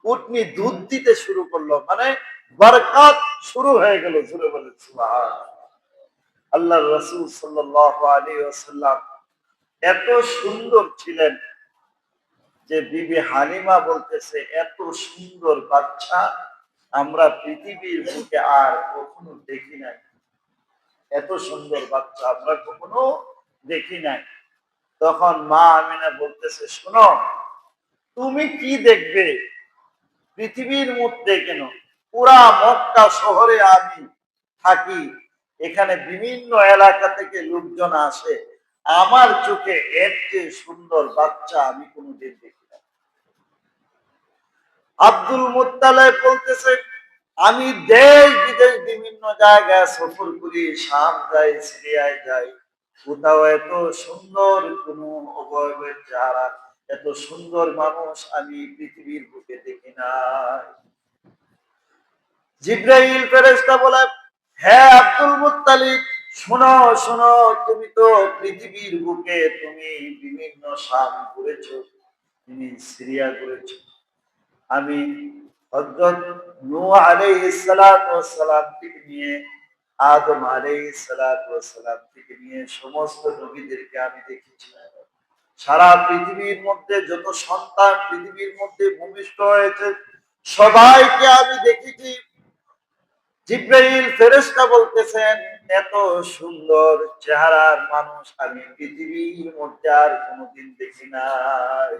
উটনি দুধ দিতে শুরু করলো, মানে বরকত শুরু হয়ে গেল। জোরে বলেন সুবহানাল্লাহ। আল্লাহর রাসূল সাল্লাল্লাহু আলাইহি ওয়াসাল্লাম এত সুন্দর ছিলেন যে বিবি হালিমা বলতেছে, এত সুন্দর বাচ্চা আমরা পৃথিবীর বুকে আর কখনো দেখি নাই। এত সুন্দর বাচ্চা আমরা কখনো দেখি নাই। তখন মা আমিনা বলতেছে, শোনো, তুমি কি দেখবে পৃথিবীর মধ্যে? কেন, পুরা মক্কা শহরে আমি থাকি, এখানে বিভিন্ন এলাকা থেকে লোকজন আসে, আমার চোখে এর চেয়ে সুন্দর বাচ্চা আমি কোনোদিন দেখি না। আব্দুল মুত্তালিব বলতেছে, আমি দেশ বিদেশ বিভিন্ন জায়গায় সফর করি, শাম যাই, সিরিয়ায় যাই, কোথাও এত সুন্দর কোন অবয়বের চেহারা, এত সুন্দর মানুষ আমি পৃথিবীর বুকে দেখি নাই। জিবরাইল ফেরেশতা বলে, হ্যাঁ আব্দুল মুত্তালিব, শোনো শোনো, তুমি তো পৃথিবীর বুকে তুমি বিভিন্ন শাম ঘুরেছো, তুমি সিরিয়া ঘুরেছো, আমি হযরত নূহ আলাইহিস সালাতু ওয়াস সালাম থেকে নিয়ে আদম আলাইহিস সালাতু ওয়াস সালাম থেকে নিয়ে সমস্ত নবীদেরকে আমি দেখেছি। সারা পৃথিবীর মধ্যে যত সন্তান পৃথিবীর মধ্যে ভূমিষ্ঠ হয়েছে সবাইকে আমি দেখেছি। জিবরাইল ফেরেশতা বলতেছেন, এত সুন্দর চেহারার মানুষ আমি পৃথিবীর মধ্যে আর কোনোদিন দেখি নাই।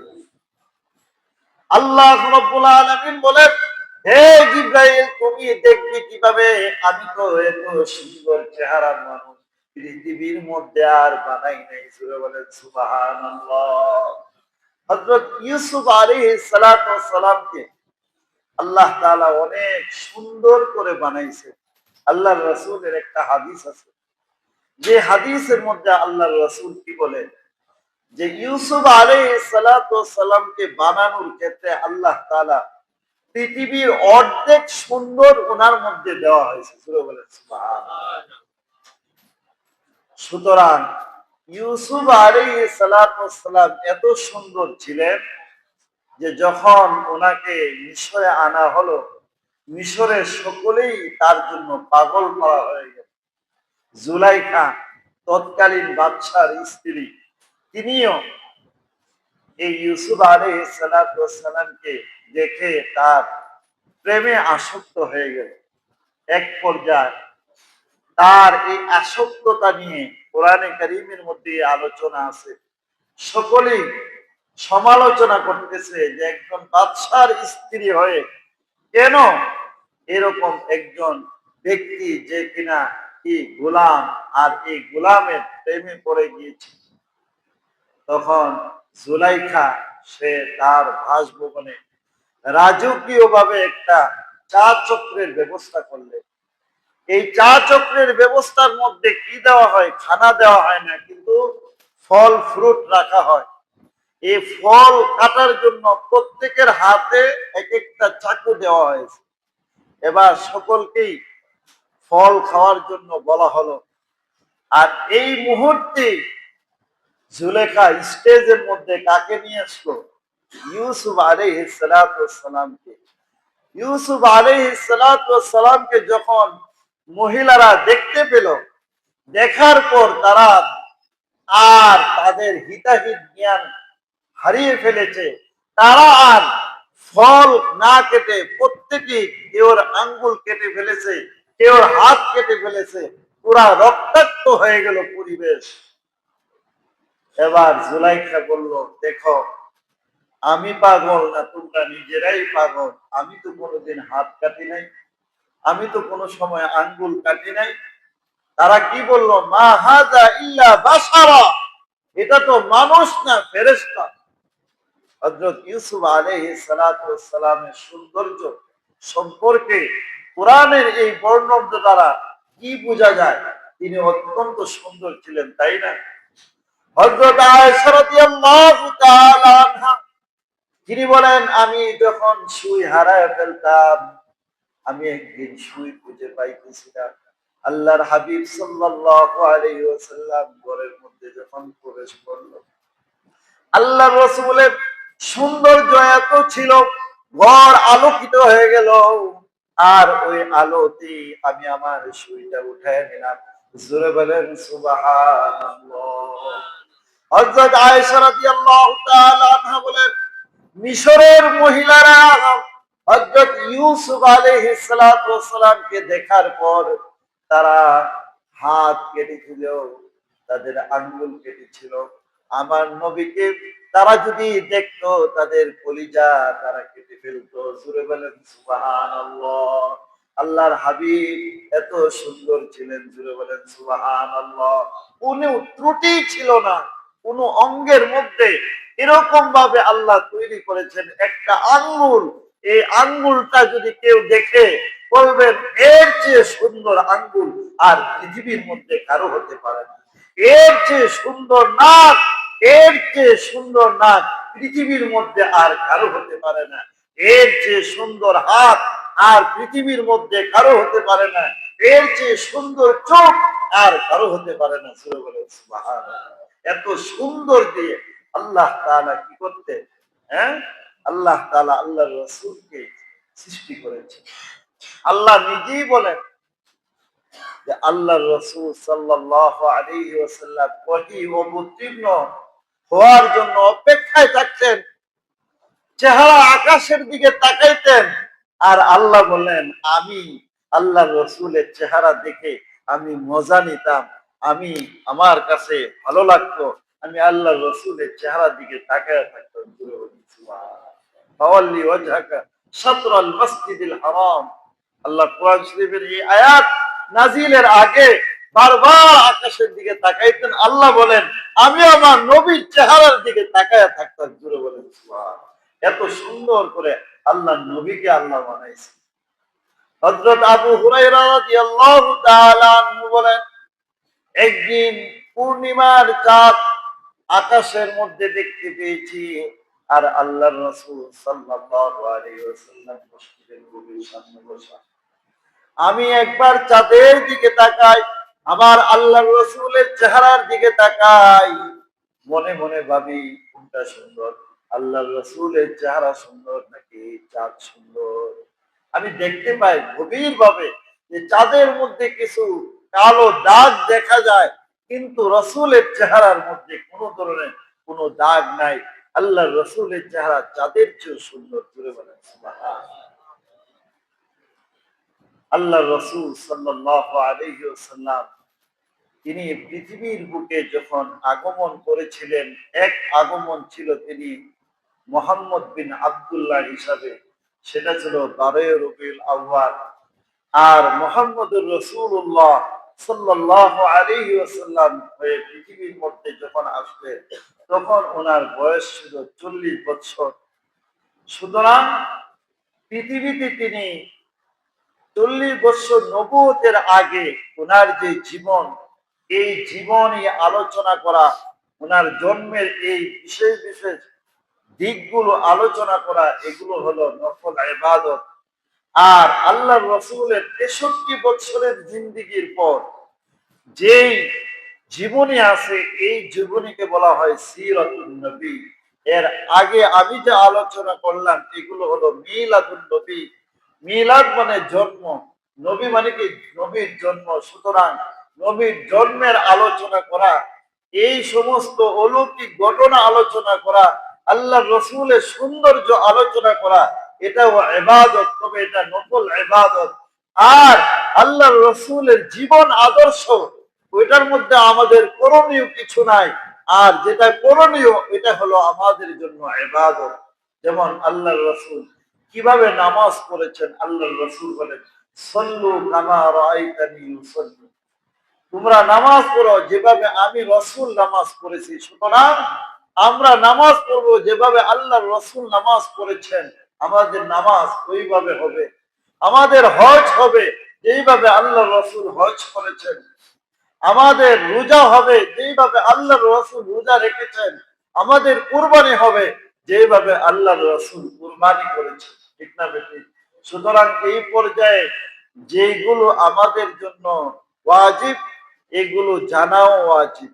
আল্লাহ রাব্বুল আলামিন বলেন, হে জিবরাইল, তুমি দেখবে কিভাবে? আমি তো এত সুন্দর চেহারার মানুষ পৃথিবীর মধ্যে আর বানাই নাই। সূরা বলেন সুবহানাল্লাহ। হযরত ইউসুফ আলাইহিস সালাতু ওয়াস সালামকে আল্লাহ তাআলা অনেক সুন্দর করে বানাইছে। আল্লাহর রাসূলের একটা হাদিস আছে, যে হাদিসের মধ্যে আল্লাহর রাসূল কি বলেন, যে ইউসুফ আলাইহিস সালাতু ওয়াস সালামকে বানানোর ক্ষেত্রে আল্লাহ তাআলা পৃথিবীর অর্ধেক সুন্দর ওনার মধ্যে দেওয়া হয়েছে। সূরা বলেন সুবহানাল্লাহ। সুতরাং ইউসুফ আলাইহিস সালাতু ওয়াস সালাম এত সুন্দর ছিলেন যে যখন ওনাকে মিশরে আনা হলো, মিশরের সকলেই তার জন্য পাগল করা হয়ে গেল। জুলাইখা, তৎকালীন বাদশার স্ত্রী, তিনিও এই ইউসুফ আলাইহিস সালাতু ওয়াস সালামকে দেখে তার প্রেমে আসক্ত হয়ে গেল। এক পর্যায়ে তার এই আসক্ততা নিয়ে কোরআনে কারীমের মধ্যে আলোচনা আছে। সকলেই সমালোচনা করতেছে যে একজন বাদশার স্ত্রী হয়ে কেন এরকম একজন ব্যক্তি, যে কিনা কি গোলাম, আর এই গোলামের প্রেমে পড়ে গিয়েছে। তখন জুলাইখা সে তার বাসভবনে রাজকীয় ভাবে একটা চা চক্রের ব্যবস্থা করলেন। এই চা চক্রের ব্যবস্থার মধ্যে কি দেওয়া হয়? খানা দেওয়া হয় না, কিন্তু ফল ফ্রুট রাখা হয়। এই ফল কাটার জন্য প্রত্যেকের হাতে এক একটা চাকু দেওয়া হয়েছে। এবার সকলকেই ফল খাওয়ার জন্য বলা হলো। আর এই মুহূর্তে জুলেখা স্টেজের মধ্যে কাকে নিয়ে আসলো? ইউসুফ আলাইহিস সালাতু ওয়াস সালামকে। ইউসুফ আলাইহিস সালাতু ওয়াস সালামকে যখন মহিলারা দেখতে পেল, দেখার পর তারা আর তাদের হিতাহিত জ্ঞান হারিয়ে ফেলেছে। তারা আর ফল না কেটে প্রত্যেকেই কেউর আঙ্গুল কেটে ফেলেছে, কেউর হাত কেটে ফেলেছে, পুরা রক্তাক্ত হয়ে গেল পরিবেশ। এবার জুলাইখা বলল, দেখো, আমি পাগল না, তোমরা নিজেরাই পাগল। আমি তো কোনোদিন হাত কাটি নাই, আমি তো কোনো সময় আঙ্গুল কাটি নাই। তারা কি বলল? মা হাযা ইল্লা বাশারা, এটা তো মানুষ না, ফেরেশতা। হযরত ইউসুফ আলাইহিস সালাতু ওয়াস সালামের সৌন্দর্য সম্পর্কে কোরআনের এই বর্ণনা দ্বারা কি বোঝা যায়? তিনি অত্যন্ত সুন্দর ছিলেন, তাই না? হযরত আয়েশা রাদিয়াল্লাহু তাআলা আনহা তিনি বলেন, আমি যখন সুই হারায় ফেলতাম, আমি একদিন সুই খুঁজে পাইতেছি না। আল্লাহর হাবিব সাল্লাল্লাহু আলাইহি ওয়াসাল্লাম ঘরের মধ্যে যখন প্রবেশ করলো, আল্লাহর রাসূলের সৌন্দর্য এত ছিল, ঘর আলোকিত হয়ে গেল, আর ওই আলোতে আমি আমার শরীরটা উঠায় নিলাম। জোরে বলেন সুবহানাল্লাহ। হযরত আয়েশা রাদিয়াল্লাহু তাআলা আনহা বলেন, মিশরের মহিলারা হযরত ইউসুফ আলাইহিস সালাতু ওয়াস সালামকে দেখার পর তারা হাত কেটেছিল, তাদের আঙ্গুল কেটেছিল। আমার নবীকে তারা যদি দেখতো তাদের কলিজা তারা কেটে ফেলতো। জোরে বলেন সুবহানাল্লাহ। আল্লাহর হাবিব এত সুন্দর ছিলেন, জোরে বলেন সুবহানাল্লাহ। কোনো ত্রুটি ছিল না, কোনো অঙ্গের মধ্যে। এরকম ভাবে আল্লাহ তৈরি করেছেন একটা আঙ্গুল, এই আঙ্গুলটা যদি কেউ দেখে বলবেন এর চেয়ে সুন্দর আঙ্গুল আর পৃথিবীর মধ্যে কারো হতে পারে না। এর চেয়ে সুন্দর নাক, এর চেয়ে সুন্দর নাক পৃথিবীর মধ্যে আর কারো হতে পারে না। এর চেয়ে সুন্দর হাত আর পৃথিবীর মধ্যে কারো হতে পারে না। এর চেয়ে সুন্দর চোখ আর কারো হতে পারে না। সুবহানাল্লাহ। এত সুন্দর দিয়ে আল্লাহ তাআলা কি করতে, হ্যাঁ, আল্লাহ তাআলা আল্লাহর রাসূলকে সৃষ্টি করেছে। আল্লাহ নিজেই বলেন যে আল্লাহর রাসূল সাল্লাল্লাহু আলাইহি ওয়াসাল্লাম ওহী অবতীর্ণ হওয়ার জন্য অপেক্ষায় থাকতেন, চেহারা আকাশের দিকে তাকাইতেন। আর আল্লাহ বলেন আমি আল্লাহর রাসূলের চেহারা দেখে আমি মজা নিতাম, আমি আমার কাছে ভালো লাগতো, আমি আল্লাহর রাসূলের চেহারার দিকে তাকায় থাকতাম। ফাওয়াল্লি ওয়াজহাকা শাতরাল মাসজিদিল হারাম। আল্লাহ কোরআন শরীফের এই আয়াত নাজিলের আগে বারবার আকাশের দিকে তাকাইতেন। আল্লাহ বলেন আমি আমার নবীর চেহারার দিকে তাকায় থাকতাম। জুড়ে বলেন সুবহানাল্লাহ। এত সুন্দর করে আল্লাহ নবীকে আল্লাহ বানাইছে। হযরত আবু হুরায়রা রাদিয়াল্লাহু তাআলা আনহু বলেন, একদিন পূর্ণিমার চাঁদ আকাশের মধ্যে দেখতে পেয়েছি, আর আল্লাহর রাসূল সাল্লাল্লাহু আলাইহি ওয়াসাল্লাম মসজিদের নববীর সামনে বসা। আমি একবার চাঁদের দিকে তাকাই, আমার আল্লাহর রাসূলের চেহারার দিকে তাকাই, মনে মনে ভাবি কোনটা সুন্দর, আল্লাহর রাসূলের চেহারা সুন্দর নাকি চাঁদ সুন্দর। আমি দেখতে পাই গভীর ভাবে যে চাঁদের মধ্যে কিছু কালো দাগ দেখা যায়, কিন্তু রাসূলের চেহারার মধ্যে কোনো ধরনের কোনো দাগ নাই। আল্লাহর রাসূলের চেহারা চাঁদের চেয়ে সুন্দর। করে বলেন সুবহানাল্লাহ। আল্লাহ রাসূল সাল্লাল্লাহু আলাইহি ওয়াসাল্লাম তিনি পৃথিবীর বুকে যখন আগমন করেছিলেন, এক আগমন ছিল তিনি মুহাম্মদ বিন আব্দুল্লাহ হিসাবে, সেটা ছিল 12 রবিউল আউয়াল। আর মুহাম্মদুর রাসূলুল্লাহ সাল্লাল্লাহু আলাইহি ওয়াসাল্লাম হয়ে পৃথিবীর মধ্যে যখন আসলেন তখন ওনার বয়স ছিল 40 বছর। সুতরাং পৃথিবীতে তিনি 40 বছর নবুয়তের আগে ওনার যে জীবন, এই জীবনই আলোচনা করা, ওনার জন্মের এই বিশেষ বিশেষ দিকগুলো আলোচনা করা, এগুলো হলো নফল ইবাদত। আর আল্লাহর রাসূলের 63 বছরের জিন্দেগির পর যেই জীবনী আছে, এই জীবনীকে বলা হয় সিরাতুন নবী। এর আগে আমি যে আলোচনা করলাম এগুলো হলো মিলাদুন নবী। মিলাদ মানে জন্ম, নবী মানে কি নবীর জন্ম। সুতরাং নবীর জন্মের আলোচনা করা, এই সমস্ত অলৌকিক ঘটনা আলোচনা করা, আল্লাহ রসুলের সৌন্দর্য আলোচনা করা, এটাও ইবাদত, তবে এটা নফল ইবাদত। আর আল্লাহ রসুলের জীবন আদর্শ, ওইটার মধ্যে আমাদের করণীয় কিছু নাই, আর যেটা করণীয় এটা হলো আমাদের জন্য ইবাদত। যেমন আল্লাহ রসুল কিভাবে নামাজ পড়েছেন, আল্লাহ রসুল বলেন সল্লু কামা রাআইতানি উসাল্লি, তোমরা নামাজ পড়ো যেভাবে আমি রসুল নামাজ পড়েছি। সুতরাং আমরা নামাজ পড়বো যেভাবে আল্লাহ রসুল নামাজ পড়েছেন, আমাদের নামাজ ওইভাবে হবে। আমাদের হজ হবে যেইভাবে আল্লাহ রসুল হজ করেছেন। আমাদের রোজা হবে যেইভাবে আল্লাহ রসুল রোজা রেখেছেন। আমাদের কুরবানি হবে যেভাবে আল্লাহ রসুল কুরবানি করেছেন। ঠিক না বেটি? সুতরাং এই পর্যায়ে যেগুলো আমাদের জন্য ওয়াজিব, এগুলো জানাও ওয়াজিব।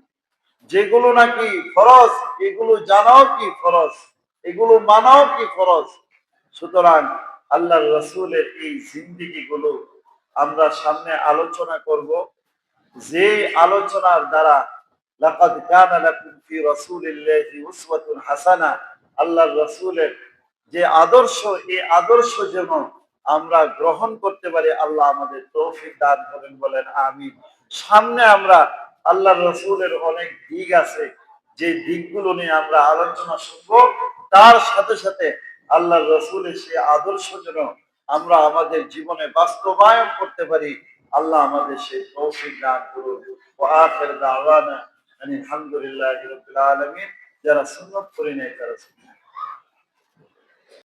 যেগুলো নাকি ফরজ, এগুলো জানাও কি ফরজ, এগুলো মানাও কি ফরজ। সুতরাং আল্লাহর রাসূলের এই জিন্দেগি গুলো আমরা সামনে আলোচনা করব, যে আলোচনার দ্বারা লাকাদ কানা লাকুম ফি রাসূলিল্লাহি উসওয়াতুন হাসানাহ, আল্লাহর রাসূলের যে আদর্শ, এই আদর্শ যেন আমরা গ্রহণ করতে পারি, আল্লাহ আমাদের তৌফিক দান করেন, বলেন আমিন। সামনে আমরা আল্লাহর রাসূলের অনেক দিক আছে, যে দিকগুলো নিয়ে আমরা আলোচনা শুনব, তার সাথে সাথে আল্লাহর রাসূলের সেই আদর্শ যেন আমরা আমাদের জীবনে বাস্তবায়ন করতে পারি, আল্লাহ আমাদের সেই তৌফিক দান করুন। ওয়া আখির দাওয়ানা আলহামদুলিল্লাহি রাব্বিল আলামিন। যারা সুন্নাত পড়ে নেয় তারা